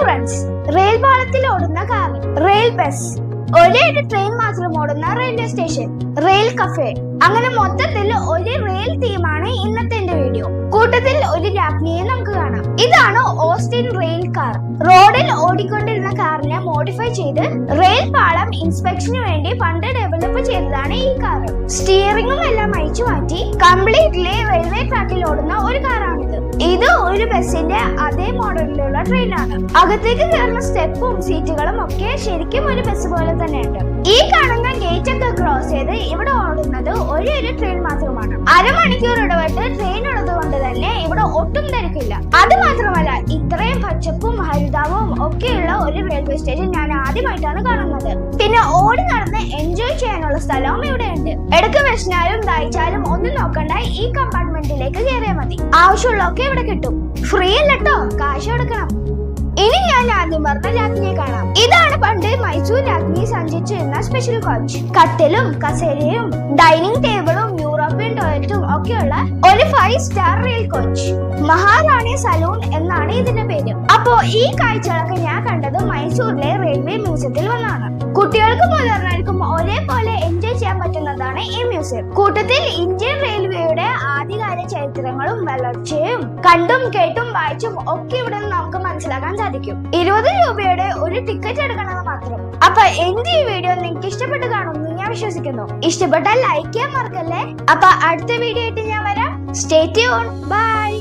Friends, rail പാളത്തിൽ ഓടുന്ന car, rail bus, ഒരേ ഒരു ട്രെയിൻ മാത്രം ഓടുന്ന റെയിൽവേ സ്റ്റേഷൻ, റെയിൽ കഫേ, അങ്ങനെ മൊത്തത്തിൽ ഒരു റെയിൽ തീമാണ് ഇന്നത്തെ എന്റെ വീഡിയോ. കൂട്ടത്തിൽ ഒരു രാജ്ഞിയെ നമുക്ക് കാണാം. ഇതാണ് ഓസ്റ്റിൻ റെയിൽ കാർ. റോഡിൽ ഓടിക്കൊണ്ടിരുന്ന കാറിനെ മോഡിഫൈ ചെയ്ത് റെയിൽ പാളം ഇൻസ്പെക്ഷന് വേണ്ടി പണ്ട് ഡെവലപ്പ് ചെയ്തതാണ് ഈ കാർ. സ്റ്റിയറിംഗും എല്ലാം അഴിച്ചു മാറ്റി കംപ്ലീറ്റ്ലി റെയിൽവേ ട്രാക്കിൽ ഓടുന്ന ഒരു കാറാണിത്. ഇത് ഒരു ബസിന്റെ അതേ മോഡലിലുള്ള ട്രെയിനാണ്. അകത്തേക്ക് കയറുന്ന സ്റ്റെപ്പും സീറ്റുകളും ഒക്കെ ശരിക്കും ഒരു ബസ് പോലെ തന്നെയുണ്ട്. ഈ കാണുന്ന ഗേറ്റ് ഒക്കെ ക്രോസ് ചെയ്ത് ഇവിടെ ഓടുന്നത് ഒരേ ഒരു ട്രെയിൻ മാത്രമാണ്. അരമണിക്കൂർ ഇടവിട്ട് ട്രെയിൻ ഉള്ളത് കൊണ്ട് തന്നെ ഇവിടെ ഒട്ടും തിരക്കില്ല. അത് മാത്രമല്ല, ഇത്രയും പച്ചപ്പും ഹരിതാവും ഒക്കെയുള്ള ഒരു റെയിൽവേ സ്റ്റേഷൻ ഞാൻ ആദ്യമായിട്ടാണ് കാണുന്നത്. പിന്നെ ഓടി നടന്ന് എൻജോയ് ചെയ്യാനുള്ള സ്ഥലവും ഇവിടെ ഉണ്ട്. ഇടയ്ക്ക് വിശന്നാലും ദാഹിച്ചാലും ഒന്നും നോക്കണ്ട, ഈ കമ്പാർട്ട്മെന്റിലേക്ക് കയറിയാൽ മതി. ആവശ്യമുള്ളതൊക്കെ ഇവിടെ കിട്ടും. ഫ്രീ അല്ലട്ടോ, കാശ് കൊടുക്കണം. ഇനി ഞാൻ ആദ്യം പറഞ്ഞ രാജ്ഞിയെ കാണാം. ഇതാണ് പണ്ട് മൈസൂർ രാജ്ഞി സഞ്ചരിച്ചിരുന്ന സ്പെഷ്യൽ കോച്ച്. കട്ടിലും കസേരയും ഡൈനിങ് ടേബിളും യൂറോപ്യൻ ടോയ്ലറ്റും ഒക്കെയുള്ള ഒരു 5 സ്റ്റാർ റെയിൽ കോച്ച്. മഹാറാണി സലൂൺ എന്നാണ് ഇതിന്റെ പേര്. അപ്പോ ഈ കാഴ്ചകളൊക്കെ ഞാൻ കണ്ടത് മൈസൂരിലെ റെയിൽവേ മ്യൂസിയത്തിൽ വന്നാണ്. കുട്ടികൾക്കും മുതിർന്നവർക്കും ഒരേപോലെ എൻജോയ് ചെയ്യാൻ പറ്റുന്നതാണ് ഈ മ്യൂസിയം. കൂട്ടത്തിൽ ഇന്ത്യൻ റെയിൽവേയുടെ ആദ്യകാല ചരിത്രങ്ങളും വളർച്ചയും കണ്ടും കേട്ടും വായിച്ചും ഒക്കെ ഇവിടെ നിന്ന് നമുക്ക് മനസ്സിലാക്കാൻ സാധിക്കും. 20 രൂപയുടെ ഒരു ടിക്കറ്റ് എടുക്കണമെന്ന് മാത്രം. അപ്പൊ എന്റെ ഈ വീഡിയോ നിങ്ങൾക്ക് ഇഷ്ടപ്പെട്ട് കാണുമെന്ന് ഞാൻ വിശ്വസിക്കുന്നു. ഇഷ്ടപ്പെട്ടാൽ ലൈക്ക് ചെയ്യാൻ മറക്കല്ലേ. അപ്പൊ അടുത്ത വീഡിയോ ആയിട്ട് ഞാൻ വരാം. Stay tune. ബൈ.